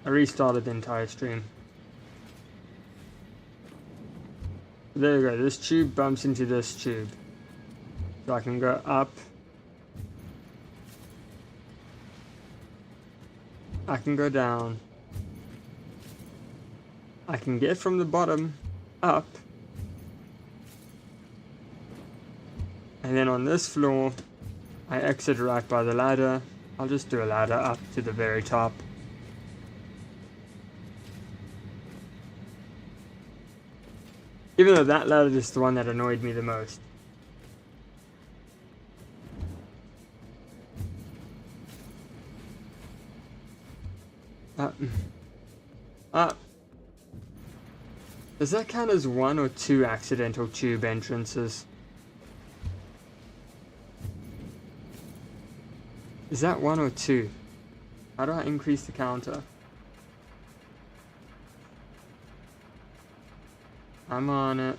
I restarted the entire stream. There you go, this tube bumps into this tube. So I can go up. I can go down. I can get from the bottom up. And then on this floor, I exit right by the ladder. I'll just do a ladder up to the very top. Even though that ladder is the one that annoyed me the most. Does that count as 1 or 2 accidental tube entrances? Is that 1 or 2? How do I increase the counter? I'm on it.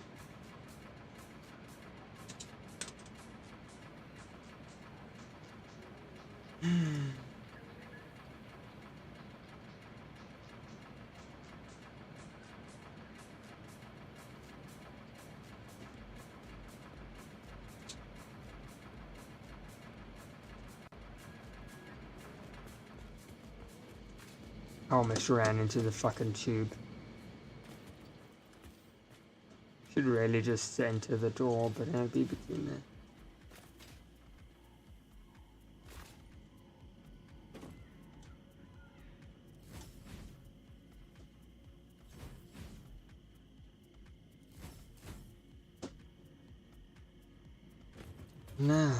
I almost ran into the fucking tube. Should really just enter the door, but it'll be between there. Now.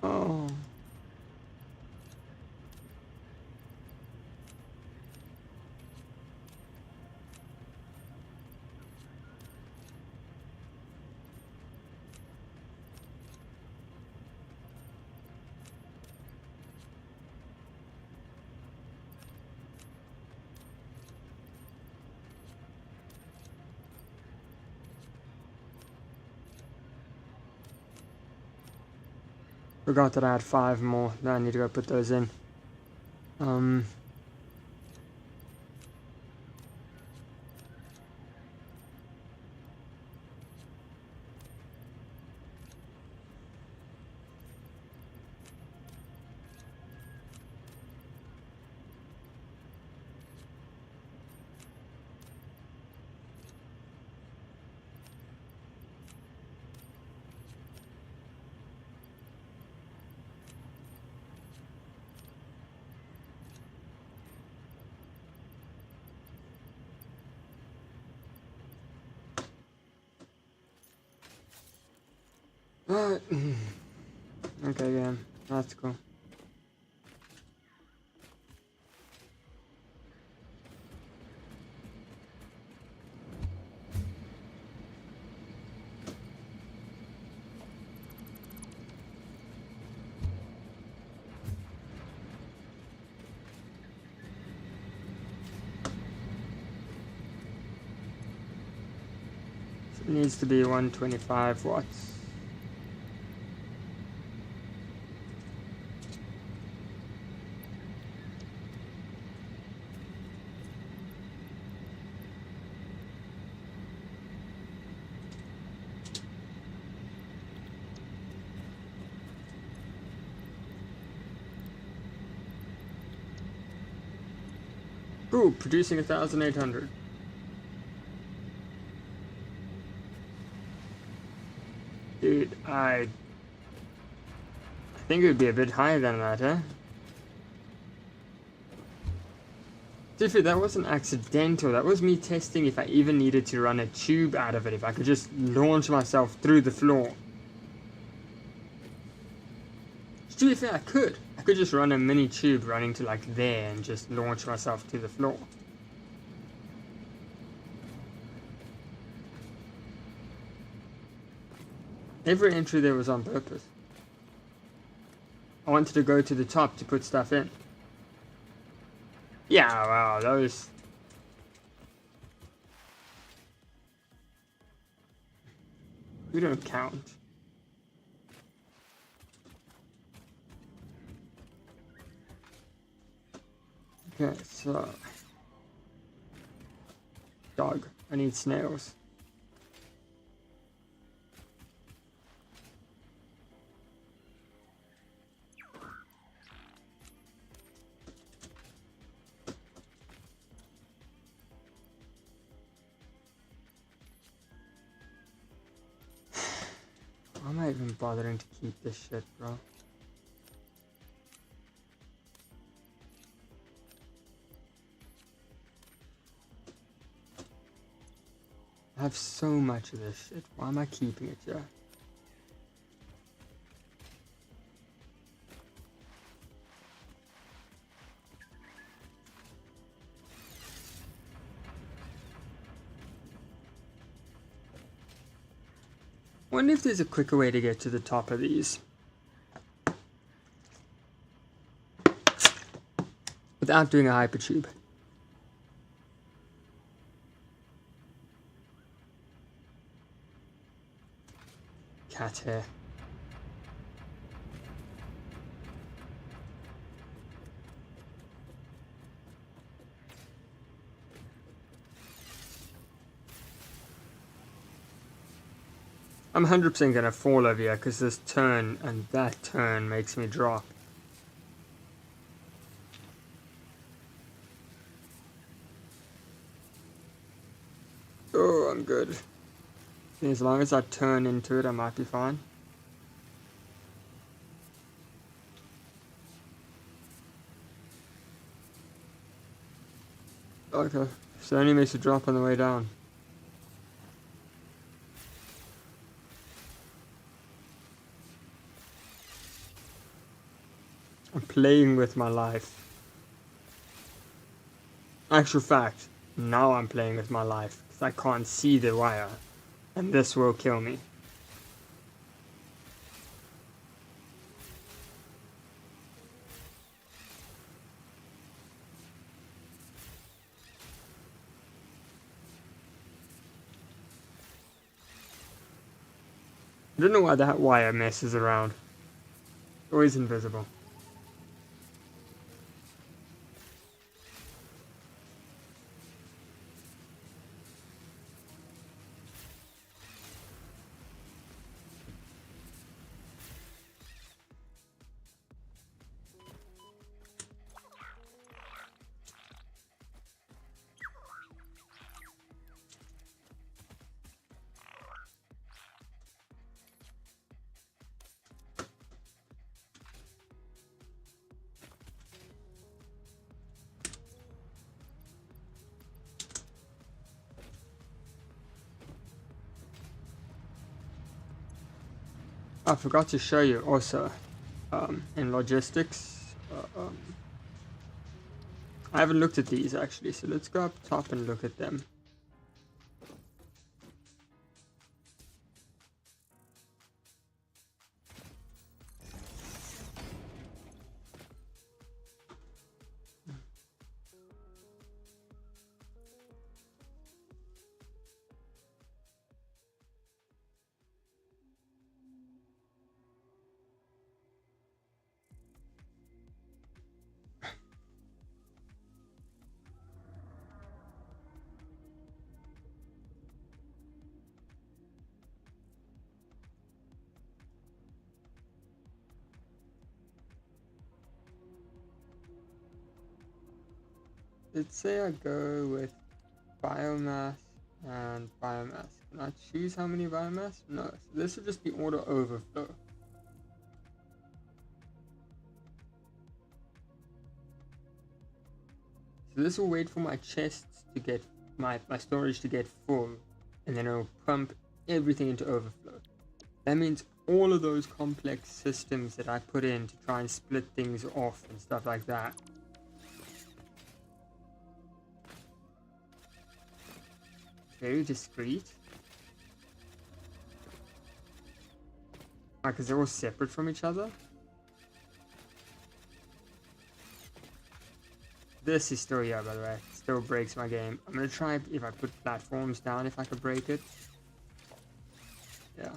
Oh. Forgot that I had 5 more. Now I need to go put those in. Okay, yeah, that's cool. So it needs to be 125 watts. Ooh, producing 1,800. Dude, I think it would be a bit higher than that, huh? Diffie, that wasn't accidental. That was me testing if I even needed to run a tube out of it. If I could just launch myself through the floor. To be fair, I could. I could just run a mini tube running to like there and just launch myself to the floor. Every entry there was on purpose. I wanted to go to the top to put stuff in. Yeah, wow, those... We don't count. Okay, so... Dog. I need snails. Why am I even bothering to keep this shit, bro? I have so much of this shit. Why am I keeping it here? Wonder if there's a quicker way to get to the top of these. Without doing a hypertube. Cat hair. I'm 100% gonna fall over here because this turn and that turn makes me drop. Oh, I'm good. As long as I turn into it, I might be fine. Okay, so it only makes a drop on the way down. I'm playing with my life. Actual fact, now I'm playing with my life because I can't see the wire, and this will kill me. I don't know why that wire messes around. Always invisible. I forgot to show you also, in logistics, I haven't looked at these actually, so let's go up top and look at them. Let's say I go with biomass and biomass. Can I choose how many biomass? No, so this will just be auto overflow. So this will wait for my chests to get, my storage to get full, and then it'll pump everything into overflow. That means all of those complex systems that I put in to try and split things off and stuff like that. Very discreet. Because they're all separate from each other. This is still here, by the way. Still breaks my game. I'm gonna try if I put platforms down, if I could break it. Yeah.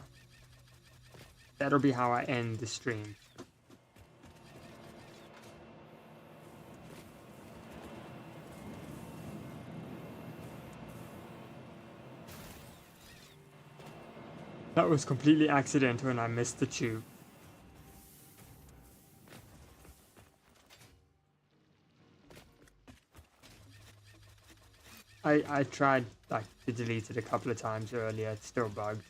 That'll be how I end the stream. That was completely accidental and I missed the tube. I tried like to delete it a couple of times earlier, it's still bugged.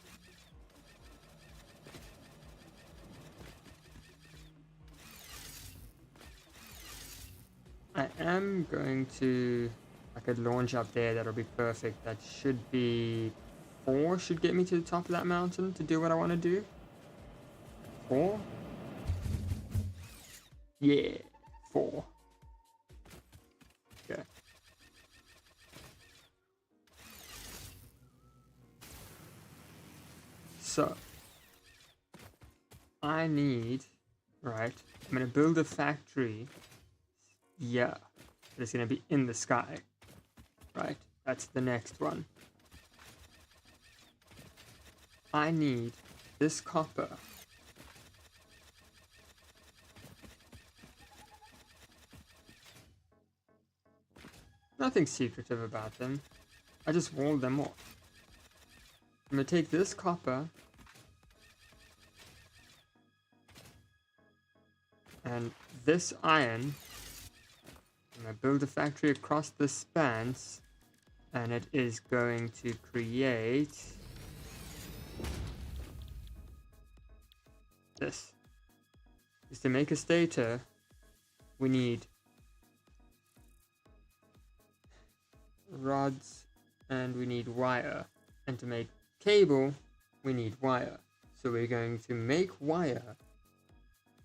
I am going to, I could launch up there, that'll be perfect. That should be 4, should get me to the top of that mountain to do what I want to do. 4? Yeah, 4. Okay. So, I need, right, I'm going to build a factory. Yeah, it's going to be in the sky. Right, that's the next one. I need this copper. Nothing secretive about them. I just walled them off. I'm going to take this copper and this iron. I'm going to build a factory across the spans, and it is going to create this. Just to make a stator, we need rods and we need wire, and to make cable we need wire. So we're going to make wire,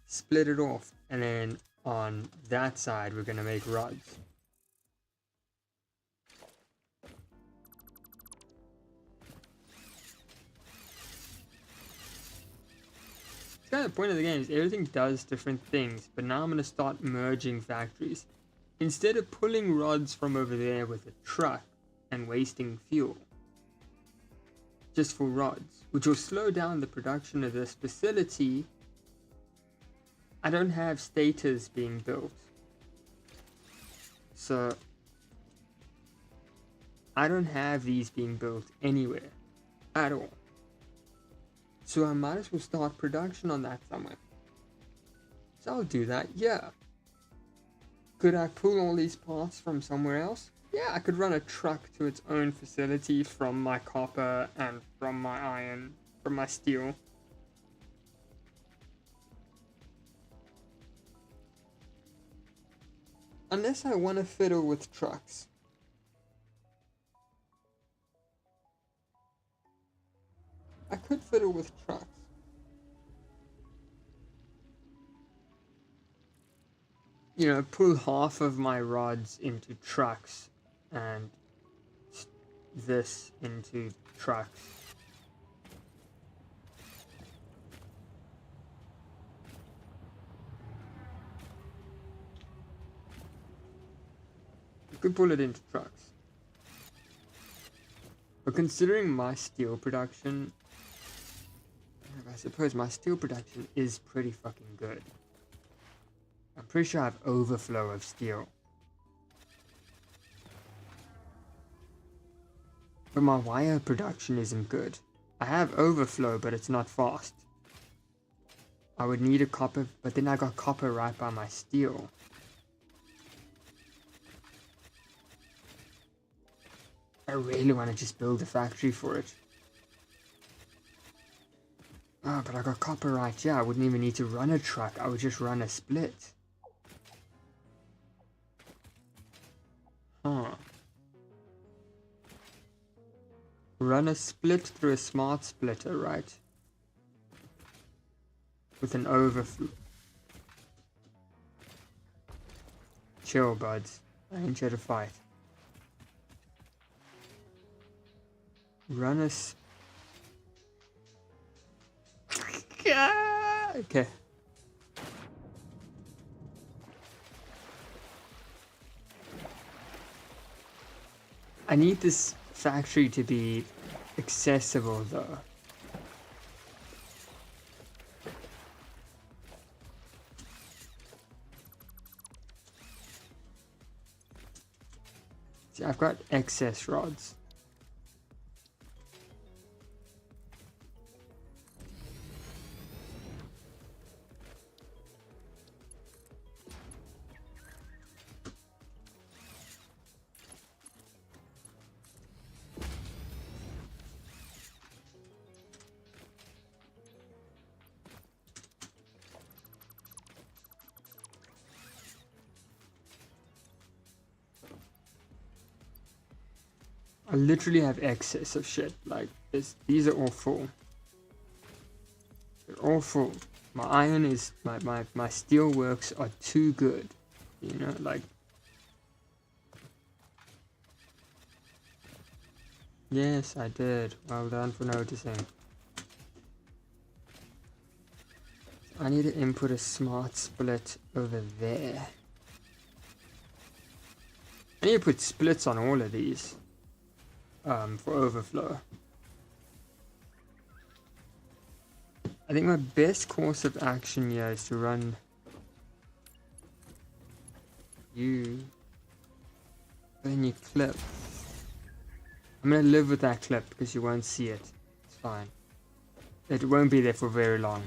split it off, and then on that side we're going to make rods. It's kind of the point of the game is everything does different things, but now I'm going to start merging factories. Instead of pulling rods from over there with a truck and wasting fuel just for rods, which will slow down the production of this facility, I don't have stators being built. So I don't have these being built anywhere at all. So I might as well start production on that somewhere. So I'll do that, yeah. Could I pull all these parts from somewhere else? Yeah, I could run a truck to its own facility from my copper and from my iron, from my steel. Unless I want to fiddle with trucks. I could fiddle with trucks. You know, pull half of my rods into trucks and this into trucks. You could pull it into trucks. But considering my steel production, I suppose my steel production is pretty fucking good. I'm pretty sure I have overflow of steel. But my wire production isn't good. I have overflow, but it's not fast. I would need a copper, but then I got copper right by my steel. I really want to just build a factory for it. Oh, but I got copper right here. I wouldn't even need to run a truck. I would just run a split. Huh. Run a split through a smart splitter, right? With an overflow. Chill, buds. I ain't here to fight. Run a okay. I need this factory to be accessible though. See, I've got excess rods. I literally have excess of shit. Like this, these are all full. They're all full. My iron is my steel works are too good. You know, like. Yes, I did. Well done for noticing. I need to input a smart split over there. I need to put splits on all of these for overflow. I think my best course of action here is to run you. Then you clip. I'm gonna live with that clip because you won't see it. It's fine. It won't be there for very long.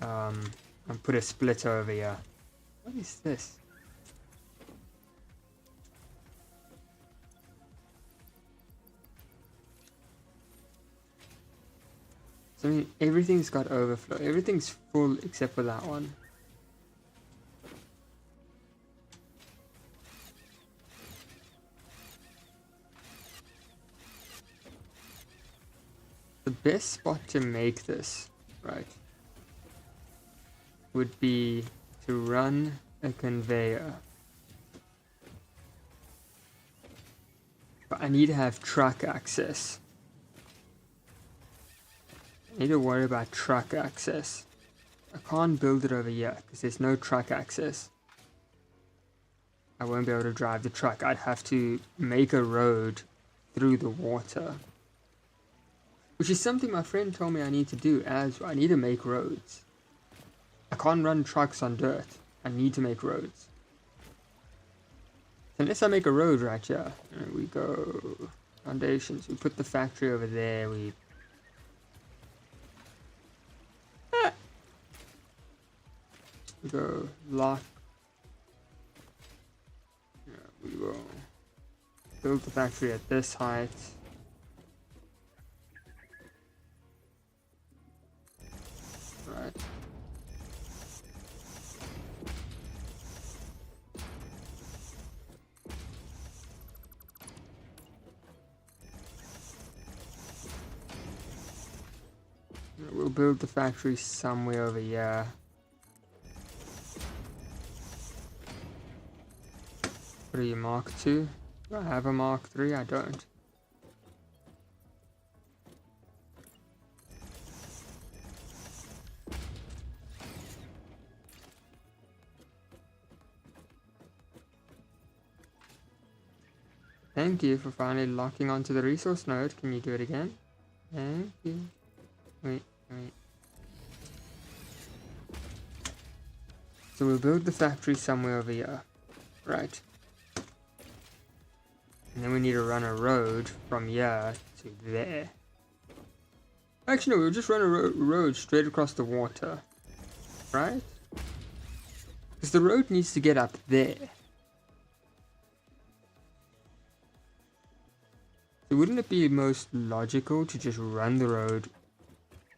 And put a split over here. What is this? So I mean, everything's got overflow. Everything's full except for that one. The best spot to make this, right, would be to run a conveyor. But I need to have truck access. I need to worry about truck access. I can't build it over here because there's no truck access. I won't be able to drive the truck. I'd have to make a road through the water. Which is something my friend told me I need to do as well. I need to make roads. I can't run trucks on dirt. I need to make roads. Unless I make a road right here. There we go. Foundations. We put the factory over there. We go lock. Yeah, we will build the factory at this height. Right. We'll build the factory somewhere over here. What are you, Mark 2? Do I have a Mark 3? I don't. Thank you for finally locking onto the resource node. Can you do it again? Thank you. Wait. So we'll build the factory somewhere over here. Right. And then we need to run a road from here to there. Actually, no, we'll just run a road straight across the water. Right? Because the road needs to get up there. So wouldn't it be most logical to just run the road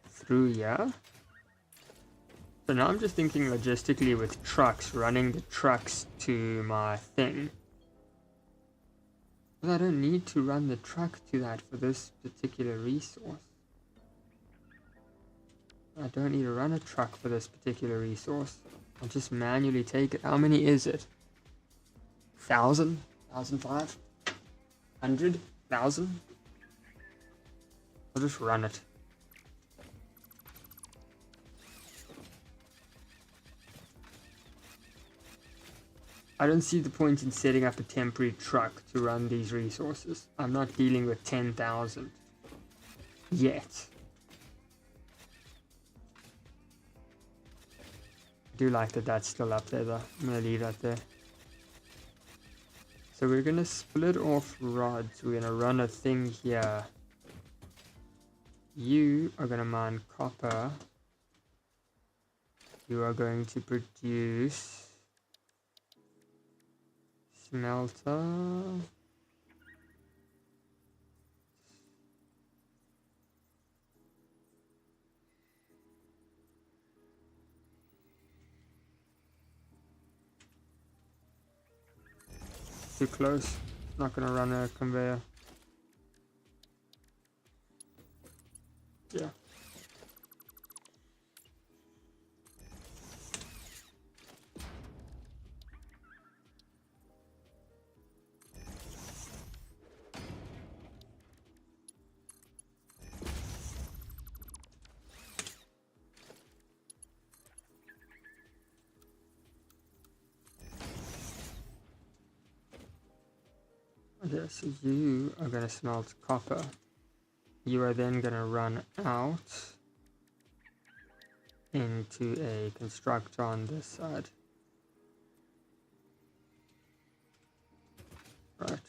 through here? So now I'm just thinking logistically with trucks, running the trucks to my thing. But I don't need to run the truck to that for this particular resource. I don't need to run a truck for this particular resource. I'll just manually take it. How many is it? 1,000? 1,005? 100? 1,000? I'll just run it. I don't see the point in setting up a temporary truck to run these resources. I'm not dealing with 10,000 yet. I do like that that's still up there though. I'm gonna leave that there. So we're gonna split off rods. We're gonna run a thing here. You are gonna mine copper. You are going to produce smelter. Too close. Not gonna run a conveyor. Okay, so you are going to smelt copper. You are then going to run out into a constructor on this side. Right.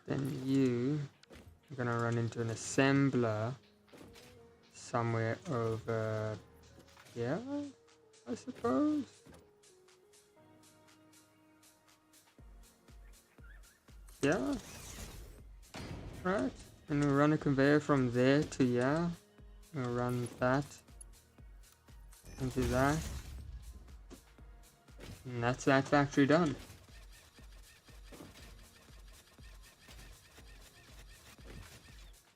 Then you are going to run into an assembler somewhere over here, I suppose. Yeah. Right. And we'll run a conveyor from there to here. We'll run that into that. And that's that factory done.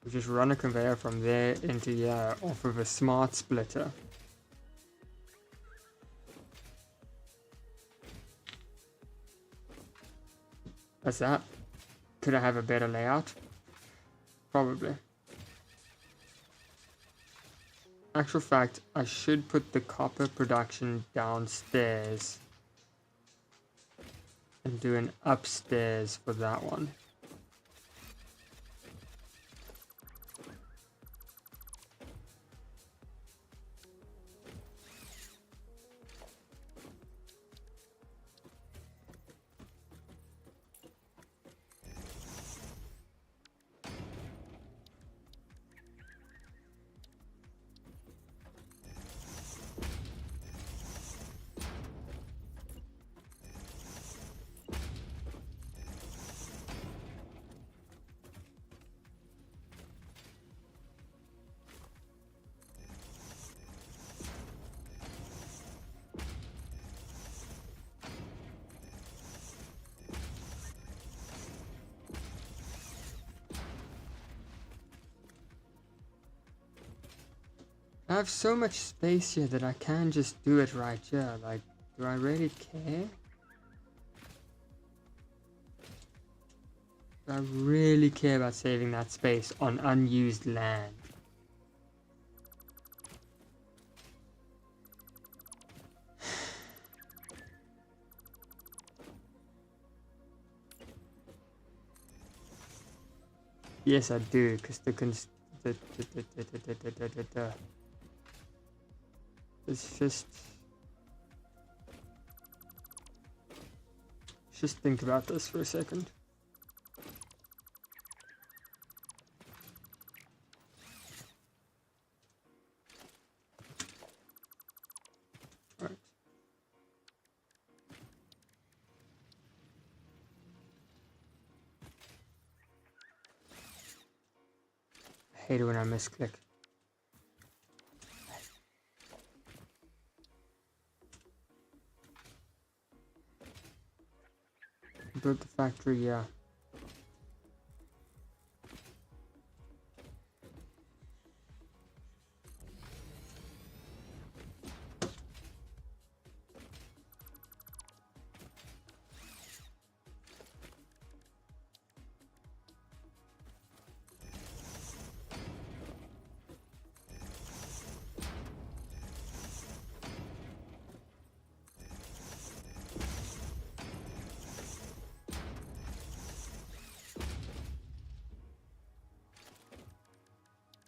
We just run a conveyor from there into here off of a smart splitter. That's that. Could I have a better layout? Probably. Actual fact, I should put the copper production downstairs and do an upstairs for that one. I have so much space here that I can just do it right here. Like, do I really care? Do I really care about saving that space on unused land? Yes, I do, because it's just think about this for a second. Right. I hate it when I misclick. Build the factory, yeah.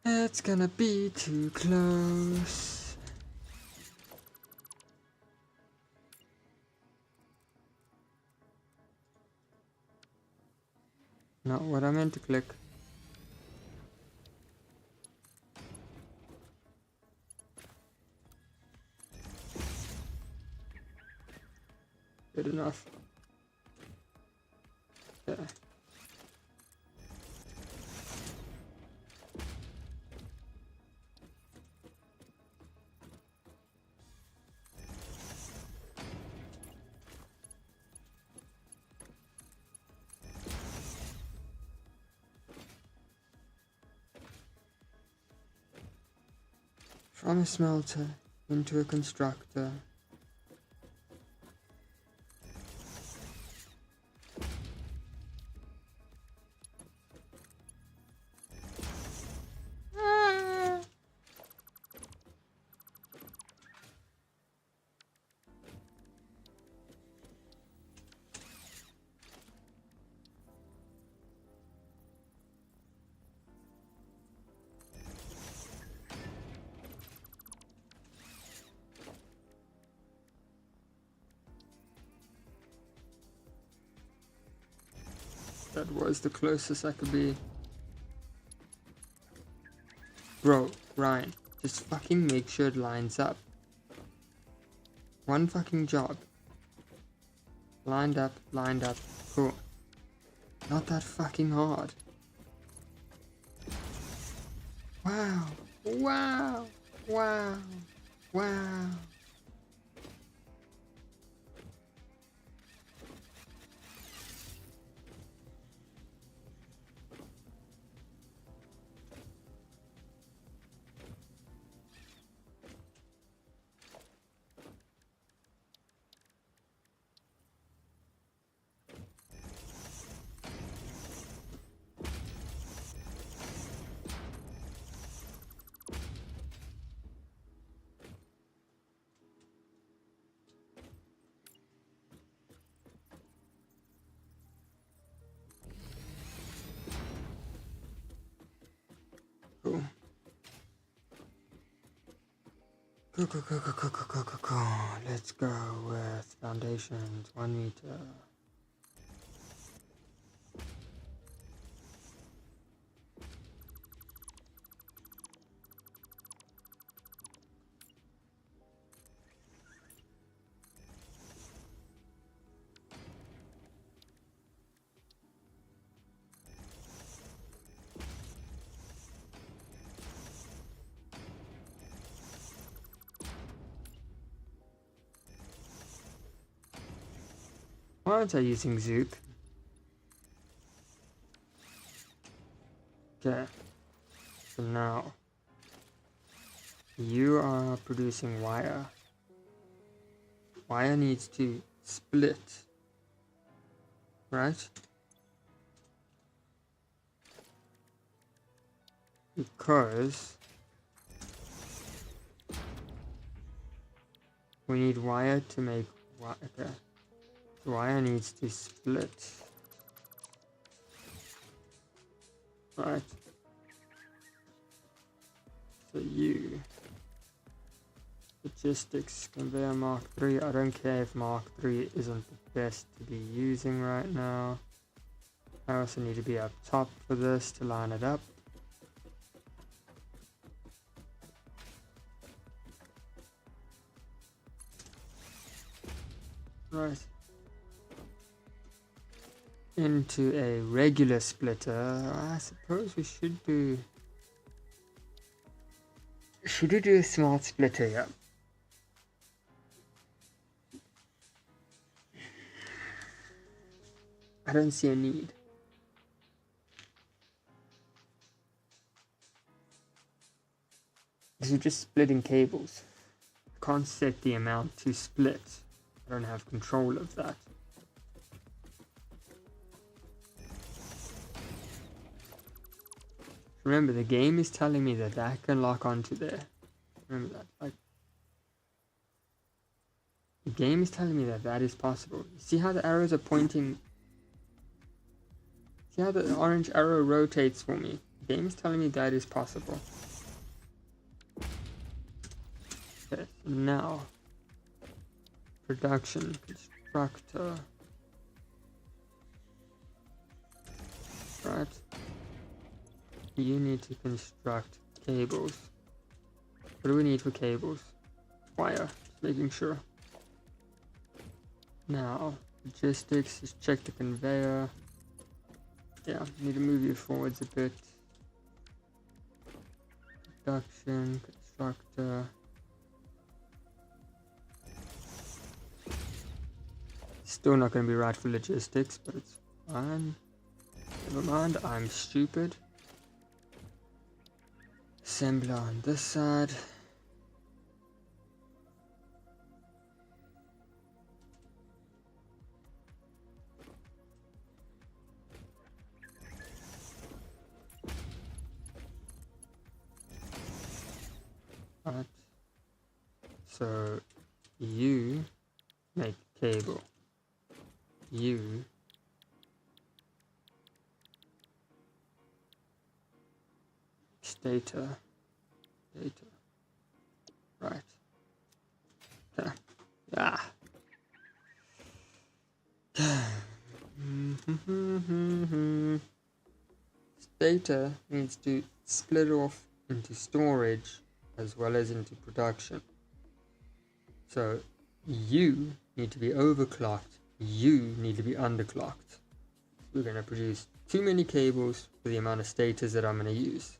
It's gonna be too close. Not what I meant to click. Good enough. Yeah. From a smelter into a constructor. That was the closest I could be. Bro, Ryan, just fucking make sure it lines up. One fucking job. Lined up, cool. Not that fucking hard. Wow, wow, wow, wow. Cool. Cool. Let's go with foundations, 1 meter. Why aren't I using Zook? Okay, so now you are producing wire. Wire needs to split, right? Because we need wire to make wire. Okay. So wire needs to split. Right. So you logistics conveyor Mark 3. I don't care if Mark 3 isn't the best to be using right now. I also need to be up top for this to line it up. Right. Into a regular splitter, I suppose we should do... Should we do a smart splitter? Yeah. I don't see a need. Because you're just splitting cables. I can't set the amount to split. I don't have control of that. Remember, the game is telling me that that can lock onto there. Remember that. Like, the game is telling me that that is possible. You see how the arrows are pointing? See how the orange arrow rotates for me? The game is telling me that is possible. Okay, so now production constructor. Right. You need to construct cables. What do we need for cables? Wire. Just making sure. Now, logistics. Just check the conveyor. Yeah, need to move you forwards a bit. Production, constructor. Still not going to be right for logistics, but it's fine. Never mind, I'm stupid. Assembler on this side. Right. So you make cable. You data. Right. Okay. Yeah. data needs to split off into storage as well as into production. So you need to be overclocked, you need to be underclocked. We're going to produce too many cables for the amount of status that I'm going to use.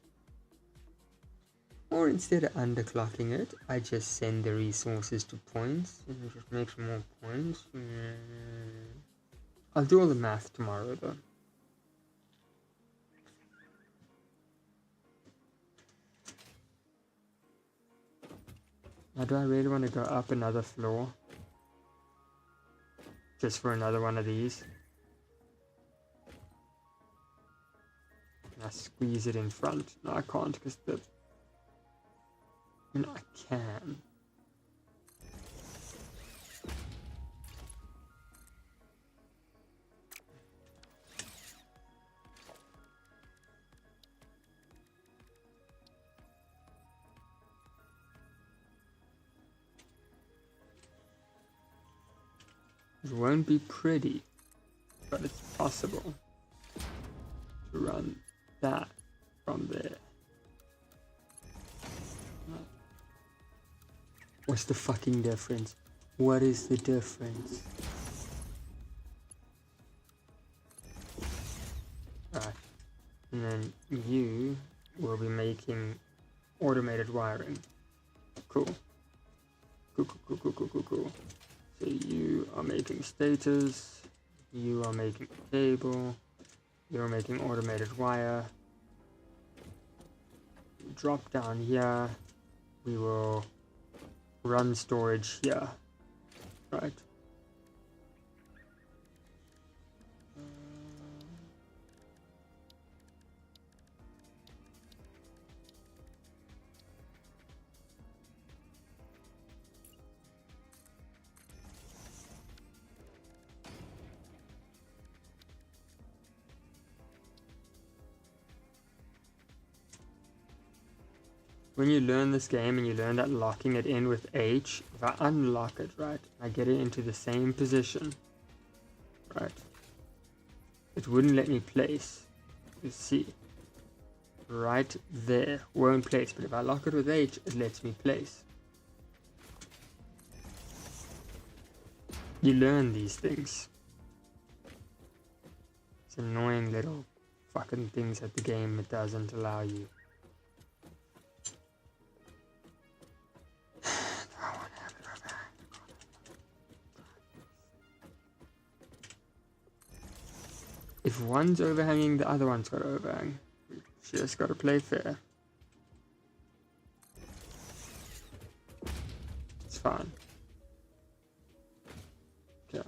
Or instead of underclocking it, I just send the resources to points and it just makes more points. I'll do all the math tomorrow though. Now do I really want to go up another floor? Just for another one of these? Can I squeeze it in front? No, I can't because the... I mean, I can. It won't be pretty, but it's possible to run that from there. What's the fucking difference? What is the difference? Alright, and then you will be making automated wiring. Cool. Cool. So you are making status, you are making cable, you're making automated wire. Drop down here, we will run storage here, right? When you learn this game and you learn that locking it in with H, if I unlock it, right, I get it into the same position, right, it wouldn't let me place. You see, right there, won't place, but if I lock it with H, it lets me place. You learn these things. It's annoying little fucking things that the game doesn't allow you. If one's overhanging, the other one's got to overhang. We just got to play fair. It's fine. Okay.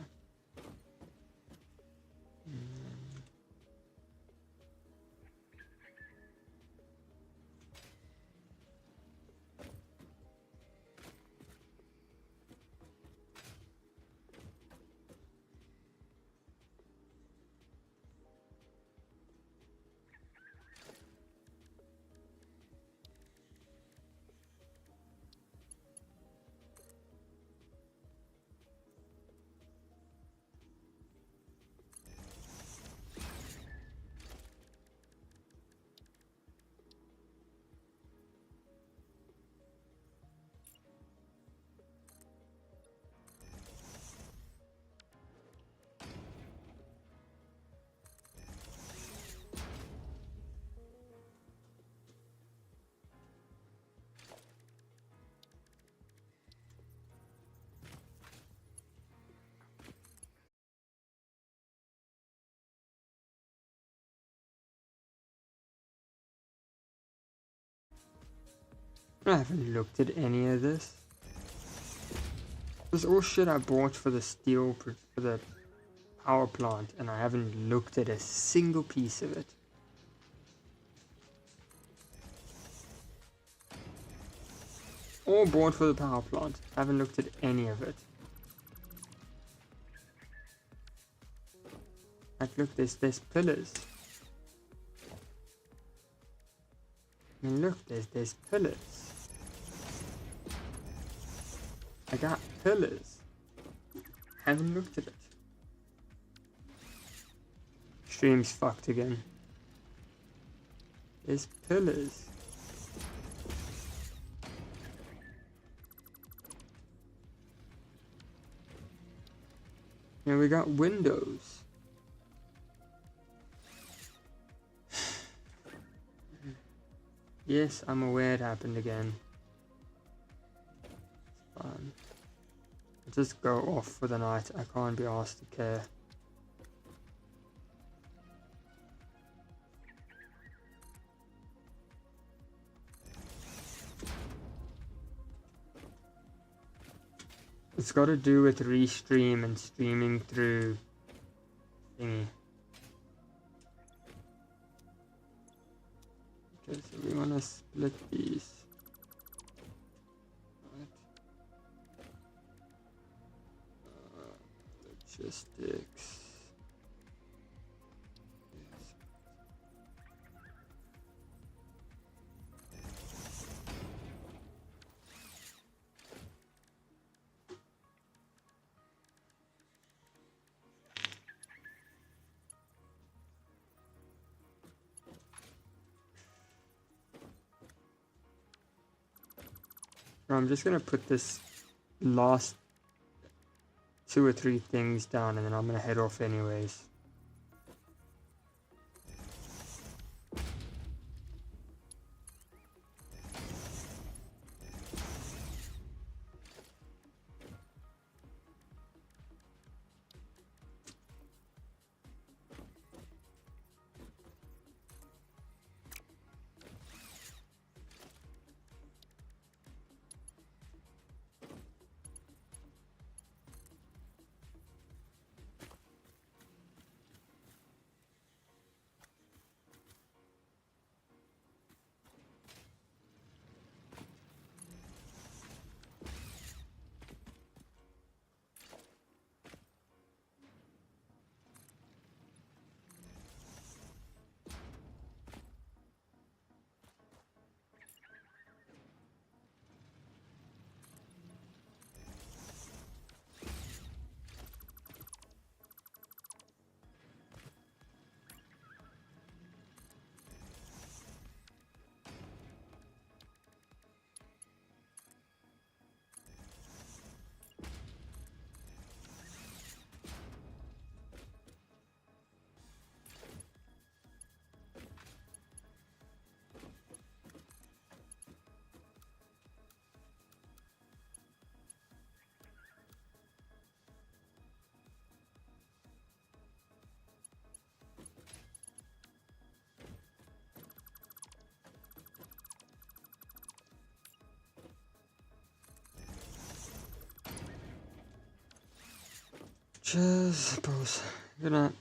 I haven't looked at any of this. This is all shit I bought for the steel, for the power plant, and I haven't looked at a single piece of it. All bought for the power plant. I haven't looked at any of it. Like, look, there's pillars. I mean, look, there's pillars. I got pillars. Haven't looked at it. Stream's fucked again. There's pillars. And we got windows. Yes, I'm aware it happened again. It's fine. I'll just go off for the night. I can't be asked to care. It's got to do with restream and streaming through thingy. Okay, so we want to split these. Right. Logistics. I'm just gonna put this last 2 or 3 things down and then I'm gonna head off anyways. Cheers, boss. Good night.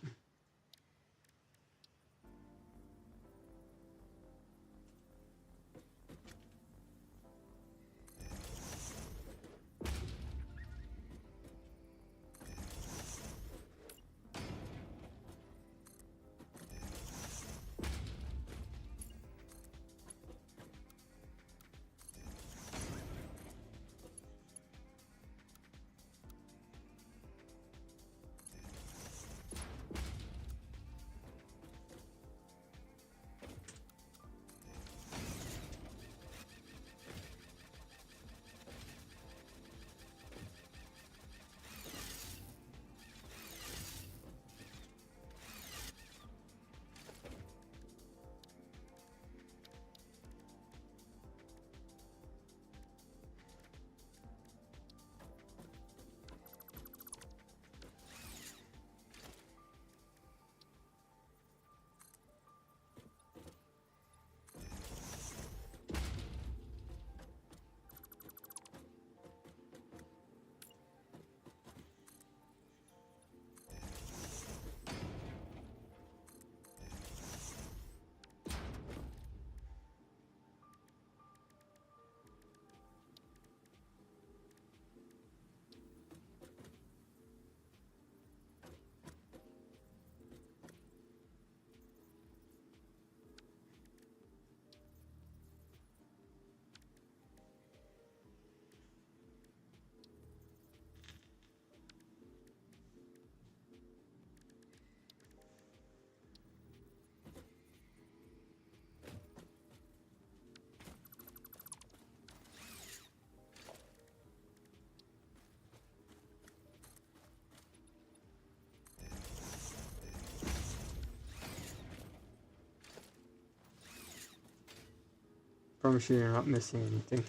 promise you, you're not missing anything.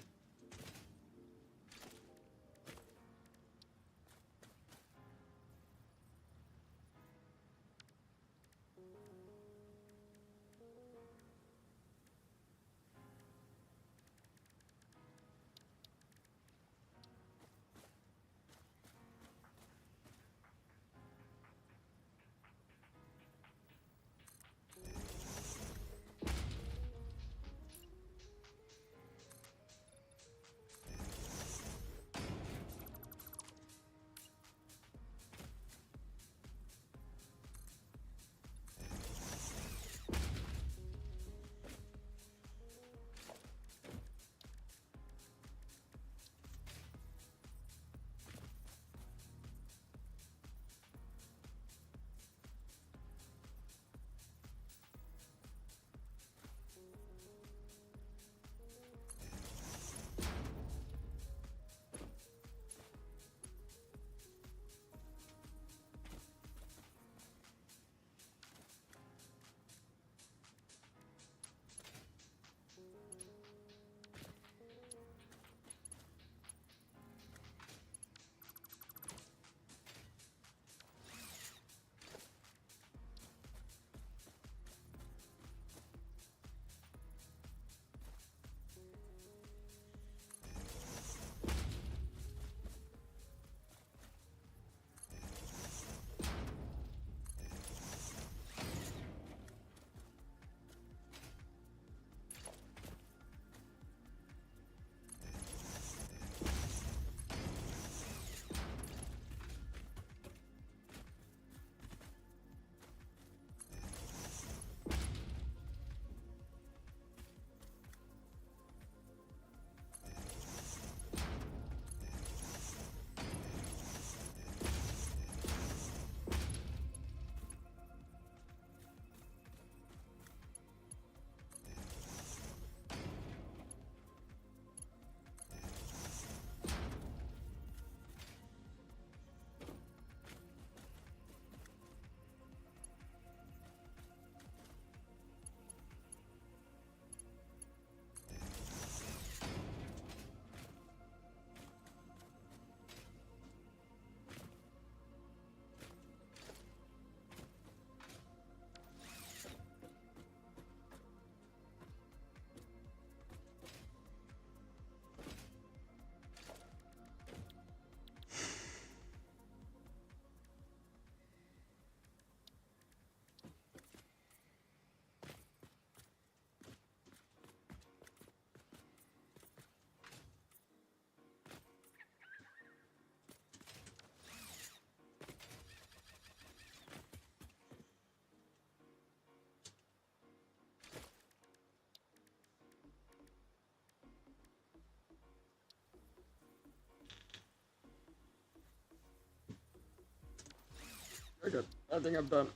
Very good. I think I'm done.